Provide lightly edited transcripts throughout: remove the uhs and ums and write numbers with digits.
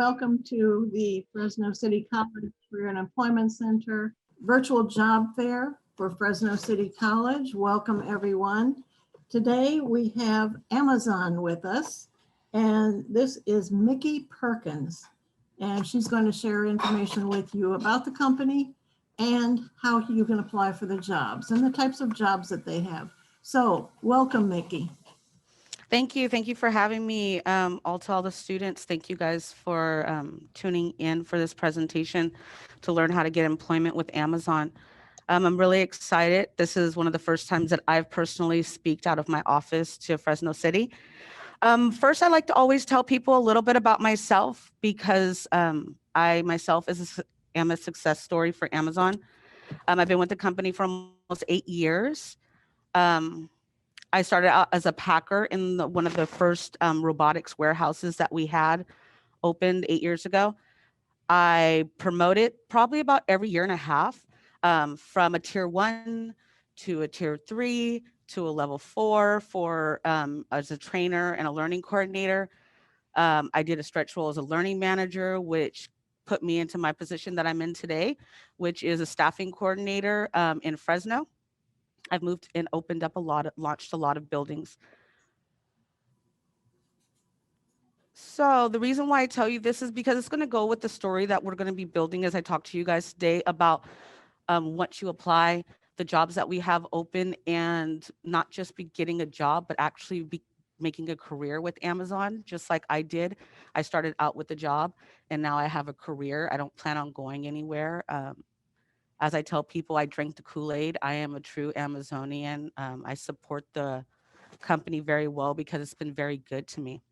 Welcome to the Fresno City College Career and Employment Center virtual job fair for Fresno City College. Welcome, everyone. Today we have Amazon with us, and this is Mickey Perkins, and she's going to share information with you about the company and how you can apply for the jobs and the types of jobs that they have. So welcome, Mickey. Thank you. Thank you for having me. All to all the students, thank you guys for tuning in for this presentation to learn how to get employment with Amazon. I'm really excited. This is one of the first times that I've personally speaked out of my office to Fresno City. First, I like to always tell people a little bit about myself because I myself am a success story for Amazon. I've been with the company for almost 8 years. Um, I started out as a packer in one of the first robotics warehouses that we had opened 8 years ago. I promoted probably about every year and a half from a tier one to a tier three to a level four for as a trainer and a learning coordinator. I did a stretch role as a learning manager, which put me into my position that I'm in today, which is a staffing coordinator in Fresno. I've moved and opened up launched a lot of buildings. So the reason why I tell you this is because it's going to go with the story that we're going to be building as I talk to you guys today about once you apply, the jobs that we have open, and not just be getting a job, but actually be making a career with Amazon, just like I did. I started out with a job and now I have a career. I don't plan on going anywhere. As I tell people, I drink the Kool-Aid. I am a true Amazonian. I support the company very well because it's been very good to me.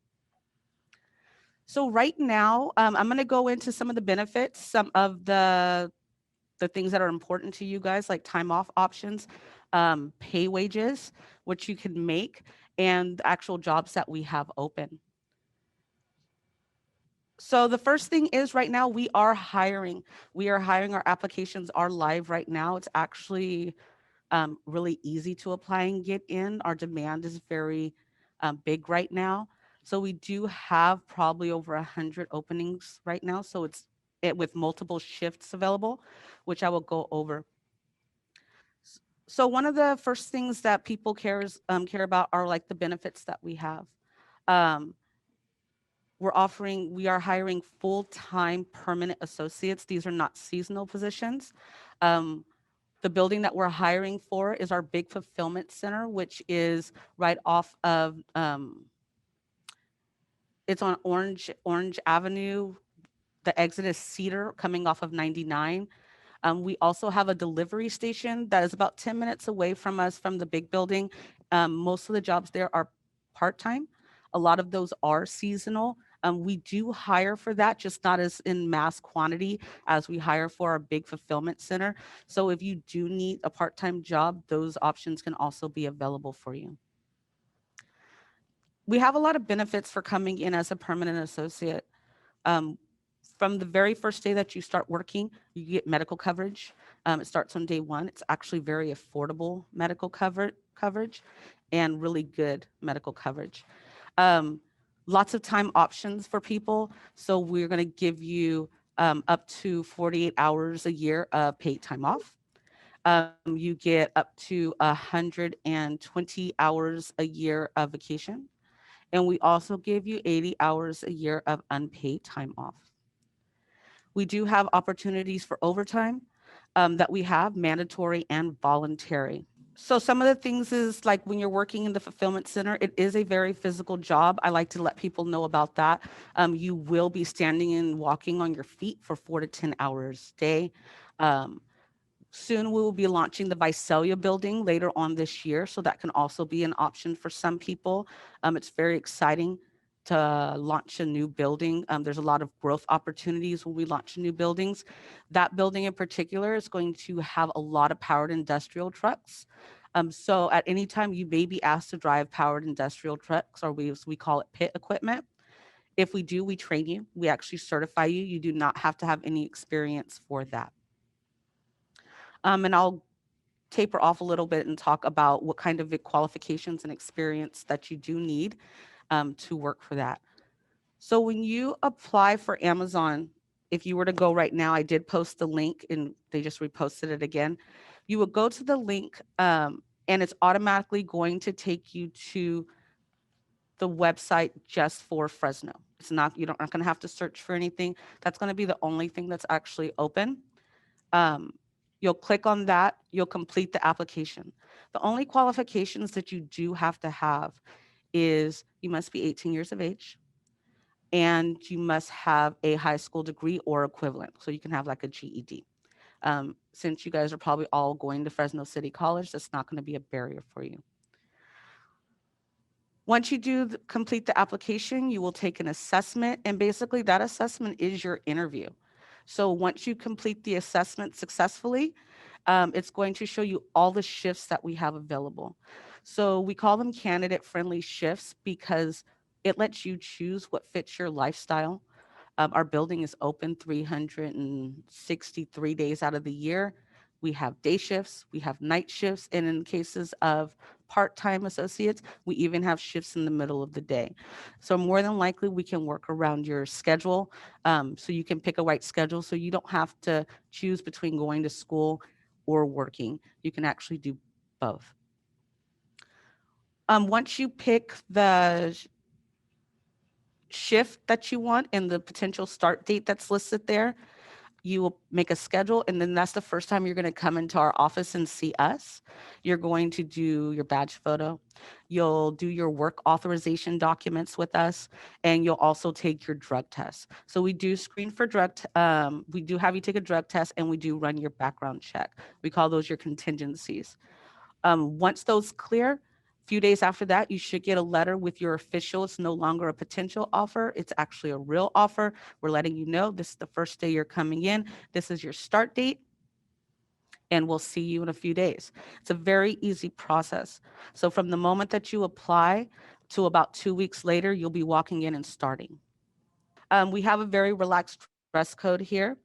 So right now, I'm going to go into some of the benefits, some of the things that are important to you guys, like time off options, pay wages, which you can make, and the actual jobs that we have open. So the first thing is right now we are hiring. We are hiring. Our applications are live right now. It's actually really easy to apply and get in. Our demand is very big right now. So we do have probably over 100 openings right now. So with multiple shifts available, which I will go over. So one of the first things that people care about are like the benefits that we have. Um, we are hiring full-time permanent associates. These are not seasonal positions. Um, the building that we're hiring for is our big fulfillment center, which is right off of, it's on Orange Avenue. The exit is Cedar coming off of 99. We also have a delivery station that is about 10 minutes away from us from the big building. Most of the jobs there are part-time. A lot of those are seasonal. We do hire for that, just not as in mass quantity as we hire for our big fulfillment center. So if you do need a part-time job, those options can also be available for you. We have a lot of benefits for coming in as a permanent associate. Um, from the very first day that you start working, you get medical coverage. It starts on day one. It's actually very affordable medical coverage and really good medical coverage. Um, Lots of time options for people. So we're going to give you up to 48 hours a year of paid time off. You get up to 120 hours a year of vacation. And we also give you 80 hours a year of unpaid time off. We do have opportunities for overtime that we have mandatory and voluntary. So some of the things is like when you're working in the fulfillment center, it is a very physical job. I like to let people know about that. You will be standing and walking on your feet for 4 to 10 hours a day. Um, Soon we will be launching the Visalia building later on this year, so that can also be an option for some people. It's very exciting to launch a new building. There's a lot of growth opportunities when we launch new buildings. That building in particular is going to have a lot of powered industrial trucks. So at any time you may be asked to drive powered industrial trucks, or we call it pit equipment. If we do, we train you. We actually certify you. You do not have to have any experience for that. And I'll taper off a little bit and talk about what kind of qualifications and experience that you do need to work for that. So when you apply for Amazon, if you were to go right now, I did post the link and they just reposted it again. You would go to the link, and it's automatically going to take you to the website just for Fresno. It's not, you don't, not going to have to search for anything. That's going to be the only thing that's actually open. Um, you'll click on that, you'll complete the application. The only qualifications that you do have to have is you must be 18 years of age and you must have a high school degree or equivalent. So you can have like a GED. Since you guys are probably all going to Fresno City College, that's not going to be a barrier for you. Once you do complete the application, you will take an assessment, and basically that assessment is your interview. So once you complete the assessment successfully, it's going to show you all the shifts that we have available. So we call them candidate-friendly shifts because it lets you choose what fits your lifestyle. Our building is open 363 days out of the year. We have day shifts, we have night shifts, and in cases of part-time associates, we even have shifts in the middle of the day. So more than likely, we can work around your schedule, so you can pick a right schedule so you don't have to choose between going to school or working. You can actually do both. Once you pick the shift that you want and the potential start date that's listed there, you will make a schedule, and then that's the first time you're going to come into our office and see us. You're going to do your badge photo. You'll do your work authorization documents with us, and you'll also take your drug test. So we do screen for we do have you take a drug test, and we do run your background check. We call those your contingencies. Once those clear, a few days after that, you should get a letter with your official. It's no longer a potential offer. It's actually a real offer. We're letting you know this is the first day you're coming in. This is your start date, and we'll see you in a few days. It's a very easy process. So from the moment that you apply to about 2 weeks later, you'll be walking in and starting. We have a very relaxed dress code here.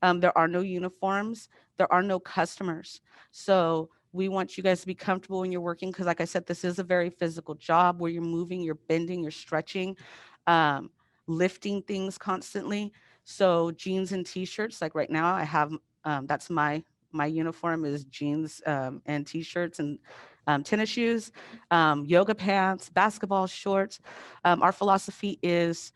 There are no uniforms. There are no customers. So we want you guys to be comfortable when you're working because, like I said, this is a very physical job where you're moving, you're bending, you're stretching, um, lifting things constantly. So jeans and t-shirts, like right now, I have that's my uniform is jeans and t-shirts and tennis shoes, yoga pants, basketball shorts. Our philosophy is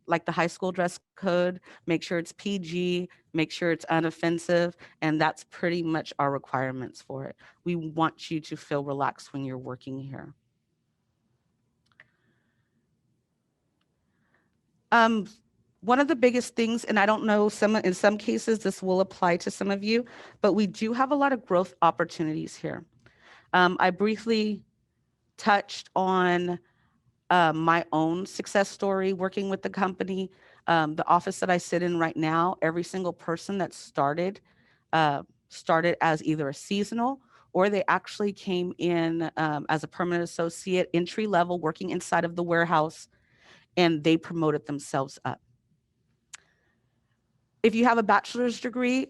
like the high school dress code, make sure it's PG, make sure it's unoffensive, and that's pretty much our requirements for it. We want you to feel relaxed when you're working here. Um, One of the biggest things, and I don't know, in some cases this will apply to some of you, but we do have a lot of growth opportunities here. I briefly touched on my own success story working with the company. The office that I sit in right now, every single person that started as either a seasonal or they actually came in as a permanent associate, entry level, working inside of the warehouse, and they promoted themselves up. If you have a bachelor's degree,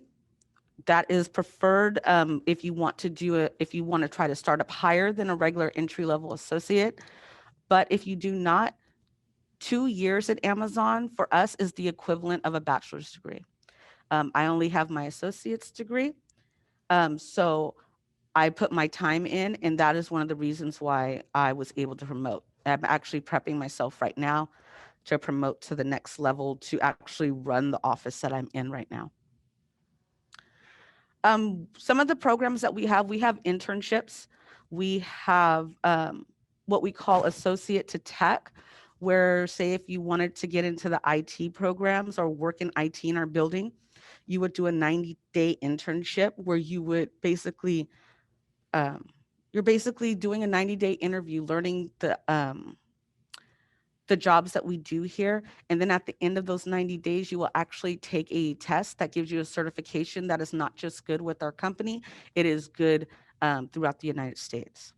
that is preferred if you want to if you want to try to start up higher than a regular entry level associate. But if you do not, 2 years at Amazon for us is the equivalent of a bachelor's degree. I only have my associate's degree. So I put my time in, and that is one of the reasons why I was able to promote. I'm actually prepping myself right now to promote to the next level to actually run the office that I'm in right now. Some of the programs that we have internships. We have what we call associate to tech, where say if you wanted to get into the IT programs or work in IT in our building, you would do a 90-day internship where you would basically, you're basically doing a 90-day interview, learning the jobs that we do here. And then at the end of those 90 days, you will actually take a test that gives you a certification that is not just good with our company, it is good throughout the United States.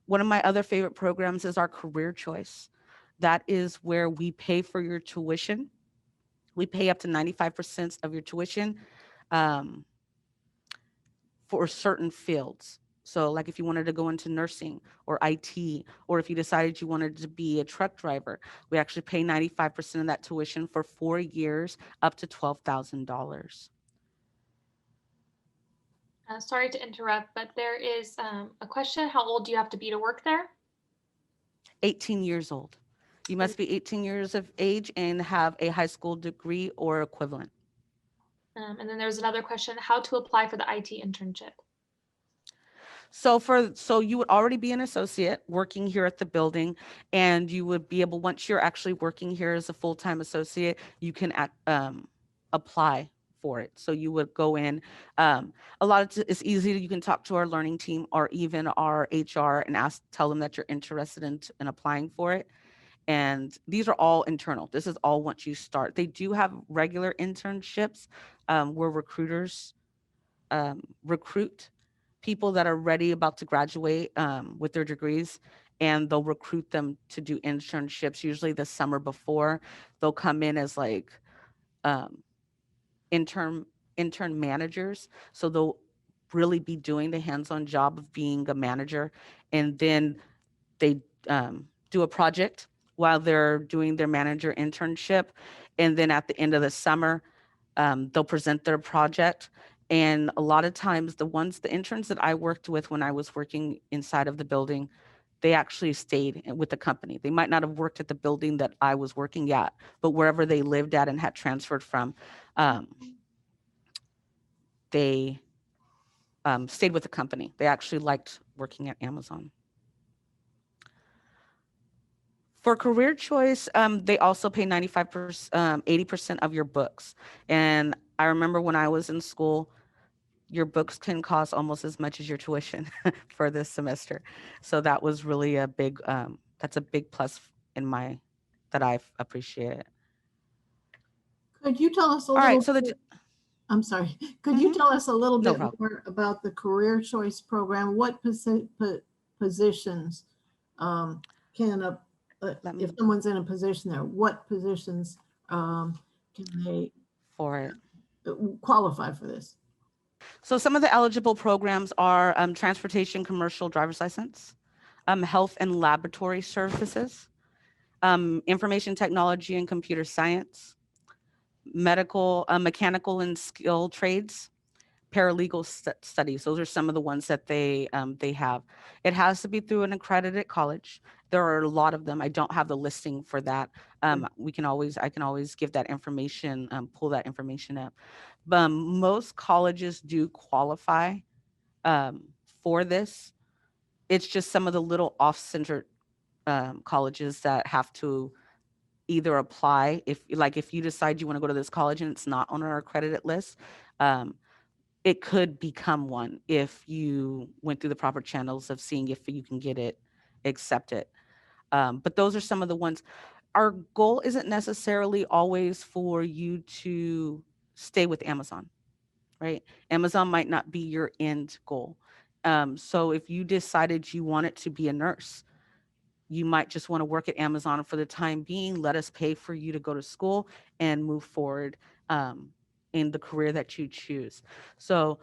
One of my other favorite programs is our career choice. That is where we pay for your tuition. We pay up to 95% of your tuition um, for certain fields. So, like if you wanted to go into nursing or IT, or if you decided you wanted to be a truck driver, we actually pay 95% of that tuition for 4 years, up to $12,000. Sorry to interrupt, but there is a question. How old do you have to be to work there? 18 years old. You must be 18 years of age and have a high school degree or equivalent. And then there's another question, how to apply for the IT internship. So you would already be an associate working here at the building, and you would be able, once you're actually working here as a full-time associate, you can apply for it. So you would go in. A lot of it's easy. You can talk to our learning team or even our HR and tell them that you're interested in applying for it. And these are all internal. This is all once you start. They do have regular internships where recruiters recruit people that are ready about to graduate with their degrees, and they'll recruit them to do internships usually the summer before. They'll come in as like um, intern intern managers, so they'll really be doing the hands-on job of being a manager, and then they do a project while they're doing their manager internship, and then at the end of the summer they'll present their project. And a lot of times, the interns that I worked with when I was working inside of the building, they actually stayed with the company. They might not have worked at the building that I was working at, but wherever they lived at and had transferred from, um, they stayed with the company. They actually liked working at Amazon. For career choice, they also pay 95%, 80% of your books. And I remember when I was in school, your books can cost almost as much as your tuition for this semester. So that was really a big, that's a big plus in my, that I've appreciated. Could you tell us a All right. little So bit, I'm sorry, could you mhm, tell us a little no bit problem. more about the Career Choice Program? What positions um, can, Let if me someone's in a position there, what positions can they for it. qualify for this? So some of the eligible programs are transportation, commercial driver's license, health and laboratory services, information technology and computer science, medical, mechanical and skilled trades, paralegal studies. Those are some of the ones that they have. It has to be through an accredited college. There are a lot of them. I don't have the listing for that. I can always give that information, pull that information up. Most colleges do qualify um, for this. It's just some of the little off-center colleges that have to either apply if you decide you want to go to this college and it's not on our accredited list. Um, it could become one if you went through the proper channels of seeing if you can get it accepted. But those are some of the ones. Our goal isn't necessarily always for you to stay with Amazon, right? Amazon might not be your end goal. So if you decided you wanted to be a nurse, you might just want to work at Amazon for the time being. Let us pay for you to go to school and move forward in the career that you choose. So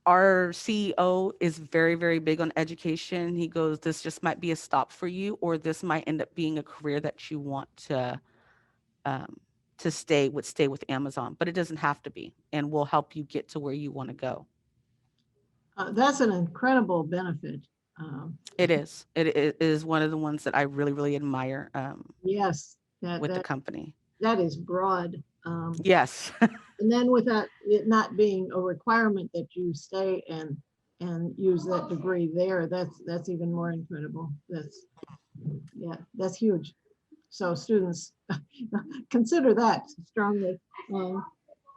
our CEO is very, very big on education. He goes, this just might be a stop for you, or this might end up being a career that you want um, to stay with Amazon, but it doesn't have to be, and we'll help you get to where you want to go. That's an incredible benefit. Um, It is. It is one of the ones that I really, really admire yes, that with the that company. that is broad. Yes. And then without it not being a requirement that you stay and use that degree there, that's even more incredible. Yeah, that's huge. So students consider that strongly. Um,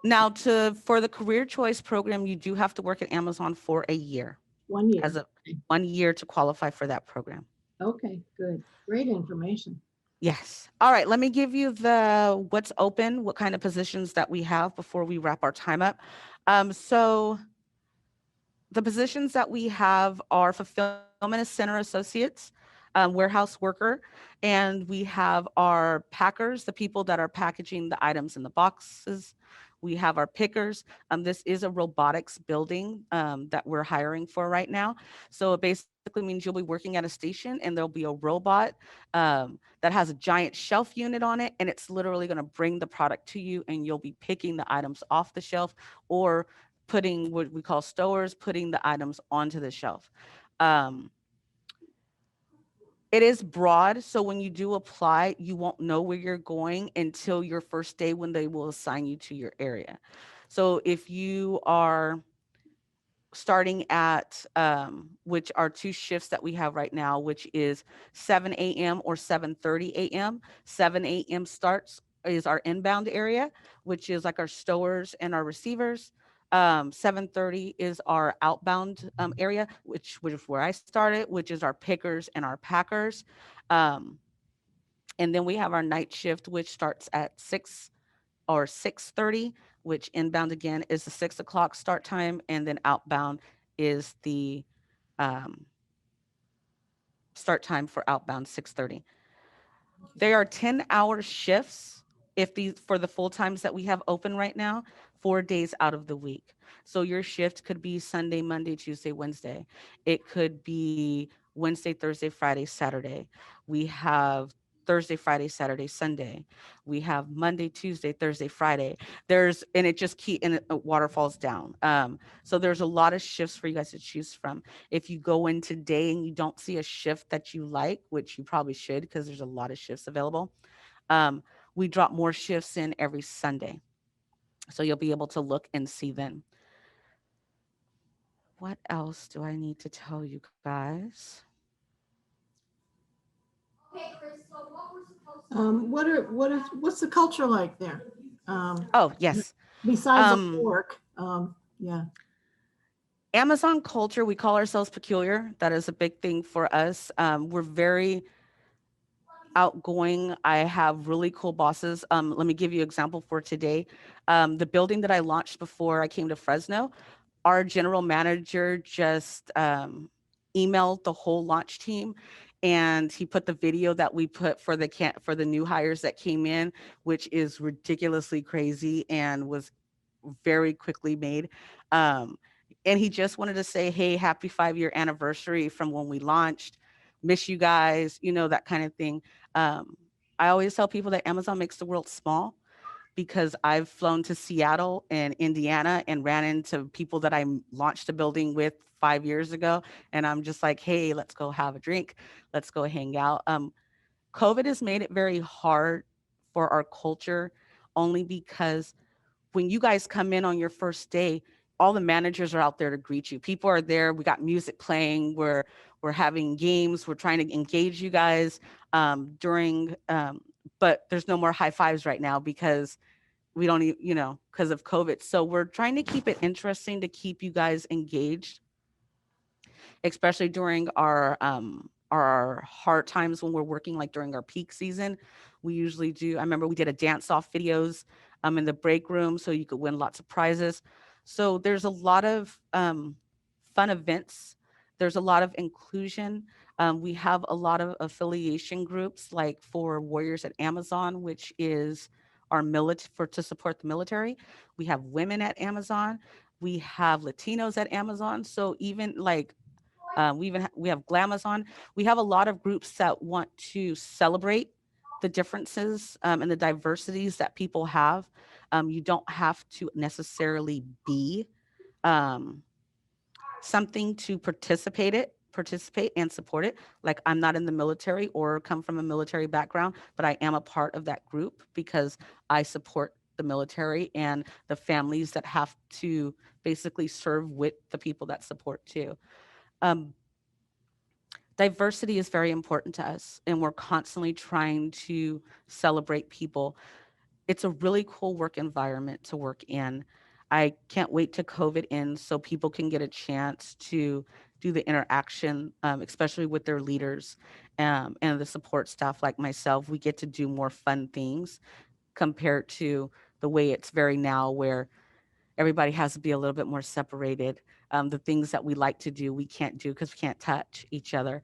Now, for the career choice program, you do have to work at Amazon for a year, 1 year. as a 1 year to qualify for that program. Okay, good. Great information. Yes. All right. Let me give you the what's open, what kind of positions that we have before we wrap our time up. So the positions that we have are fulfillment center associates, warehouse worker, and we have our packers, the people that are packaging the items in the boxes. We have our pickers. This is a robotics building that we're hiring for right now. So it basically means you'll be working at a station and there'll be a robot that has a giant shelf unit on it. And it's literally going to bring the product to you and you'll be picking the items off the shelf or putting what we call stowers, putting the items onto the shelf. Um, it is broad, so when you do apply, you won't know where you're going until your first day when they will assign you to your area. So if you are starting at which are two shifts that we have right now, which is 7 a.m. or 7:30 a.m. 7 a.m. starts is our inbound area, which is like our stowers and our receivers. 7:30 is our outbound area, which is where I started, which is our pickers and our packers. Um, and then we have our night shift, which starts at 6:30, which inbound again is the 6 o'clock start time, and then outbound is the um, start time for outbound 6:30. They are 10-hour shifts if these for the full times that we have open right now, 4 days out of the week. So your shift could be Sunday, Monday, Tuesday, Wednesday. It could be Wednesday, Thursday, Friday, Saturday. We have Thursday, Friday, Saturday, Sunday. We have Monday, Tuesday, Thursday, Friday. And it just keep and it waterfalls down. So there's a lot of shifts for you guys to choose from. If you go in today and you don't see a shift that you like, which you probably should because there's a lot of shifts available, um, we drop more shifts in every Sunday. So you'll be able to look and see then. What else do I need to tell you guys? What's the culture like there? Oh, yes. Besides the Um, pork, yeah. Amazon culture, we call ourselves peculiar. That is a big thing for us. We're very outgoing. I have really cool bosses. Let me give you an example for today. The building that I launched before I came to Fresno, our general manager just emailed the whole launch team and he put the video that we put for for the new hires that came in, which is ridiculously crazy and was very quickly made. Um, and he just wanted to say, hey, happy 5-year anniversary from when we launched. Miss you guys, that kind of thing. Um, I always tell people that Amazon makes the world small because I've flown to Seattle and Indiana and ran into people that launched a building with 5 years ago. And I'm just like, hey, let's go have a drink. Let's go hang out. COVID has made it very hard for our culture only because when you guys come in on your first day, all the managers are out there to greet you. People are there. We got music playing. We're having games. We're trying to engage you guys during. But there's no more high fives right now because we don't even, because of COVID. So we're trying to keep it interesting to keep you guys engaged, especially during our hard times when we're working, like during our peak season. We usually do. I remember we did a dance off videos in the break room so you could win lots of prizes. So there's a lot of fun events. There's a lot of inclusion. We have a lot of affiliation groups, like for Warriors at Amazon, which is our military for to support the military. We have women at Amazon. We have Latinos at Amazon. So even like we have Glamazon. We have a lot of groups that want to celebrate the differences and the diversities that people have. You don't have to necessarily be um, something to participate and support it. Like I'm not in the military or come from a military background, but I am a part of that group because I support the military and the families that have to basically serve with the people that support too. Um, Diversity is very important to us and we're constantly trying to celebrate people. It's a really cool work environment to work in. I can't wait to COVID ends so people can get a chance to do the interaction, especially with their leaders and the support staff like myself. We get to do more fun things compared to the way it's very now where everybody has to be a little bit more separated. The things that we like to do, we can't do because we can't touch each other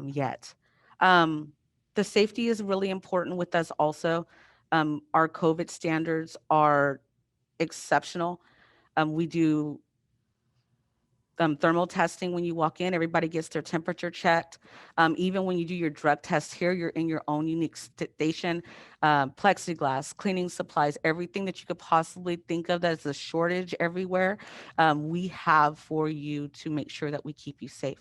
yet. Um, the safety is really important with us also. Our COVID standards are exceptional. We do thermal testing when you walk in. Everybody gets their temperature checked. Even when you do your drug test here, you're in your own unique station. Plexiglass, cleaning supplies, everything that you could possibly think of that's a shortage everywhere, we have for you to make sure that we keep you safe.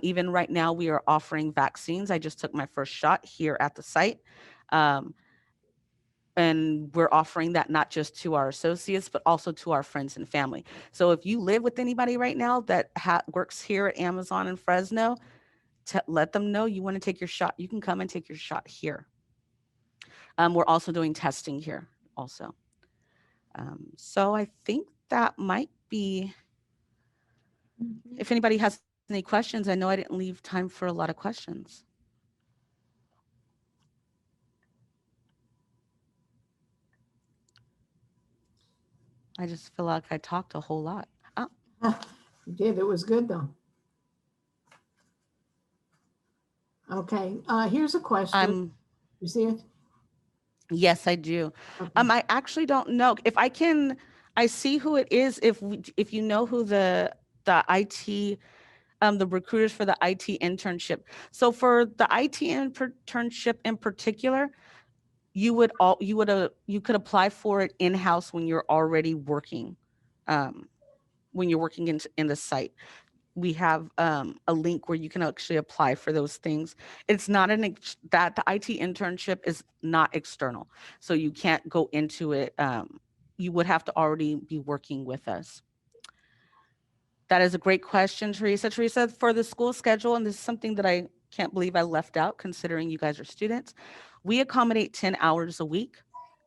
Even right now, we are offering vaccines. I just took my first shot here at the site. And we're offering that not just to our associates, but also to our friends and family. So if you live with anybody right now that works here at Amazon in Fresno, let them know you want to take your shot. You can come and take your shot here. We're also doing testing here also. So I think that might be, if anybody has any questions, I know I didn't leave time for a lot of questions. I just feel like I talked a whole lot. Oh, You did. It was good though. Okay, here's a question. You see it? Yes, I do. Okay. I actually don't know if I can. I see who it is. If you know who the IT, the recruiters for the IT internship. So for the IT internship in particular, you could apply for it in-house when you're already working, when you're working in the site. We have a link where you can actually apply for those things. It's not that the IT internship is not external, so you can't go into it. You would have to already be working with us. That is a great question, Teresa. Teresa, for the school schedule, and this is something that I can't believe I left out considering you guys are students, we accommodate 10 hours a week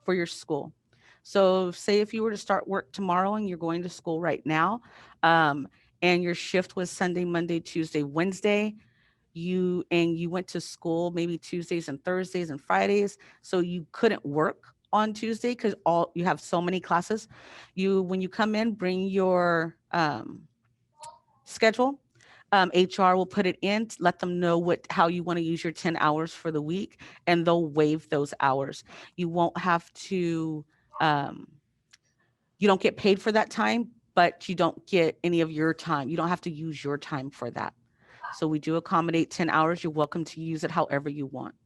for your school. So say if you were to start work tomorrow and you're going to school right now, and your shift was Sunday, Monday, Tuesday, Wednesday, you went to school maybe Tuesdays and Thursdays and Fridays, so you couldn't work on Tuesday because you have so many classes. When you come in, bring your schedule. HR will put it in, let them know how you want to use your 10 hours for the week, and they'll waive those hours. You won't have to, you don't get paid for that time, but you don't get any of your time. You don't have to use your time for that. So we do accommodate 10 hours. You're welcome to use it however you want.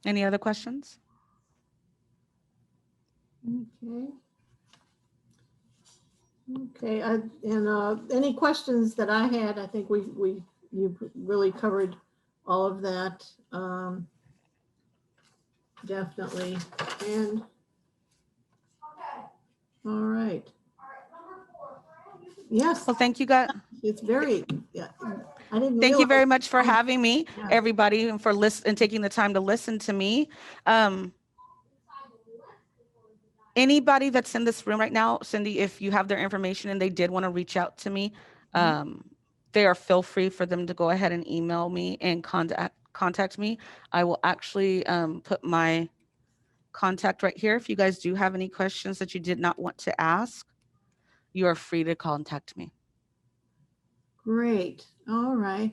Any other questions? Okay. Okay, any questions that I had, I think you really covered all of that. Definitely. And all right. Yes, Well, thank you guys. it's very, yeah, I didn't Thank you very realize- much for having me, Yeah. everybody, and and taking the time to listen to me. Anybody that's in this room right now, Cindy, if you have their information and they did want to reach out to me, feel free for them to go ahead and email me and contact me. I will actually put my contact right here. If you guys do have any questions that you did not want to ask, you are free to contact me. Great. All right.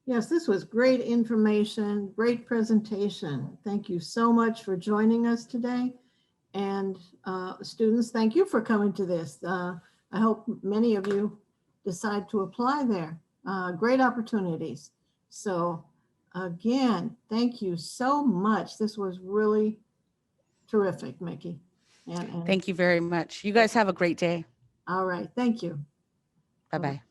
Yes, this was great information, great presentation. Thank you so much for joining us today. And students, thank you for coming to this. I hope many of you decide to apply there. Great opportunities. So again, thank you so much. This was really terrific, Mickey. And Thank you very much. You guys have a great day. all right. Thank you. Bye-bye.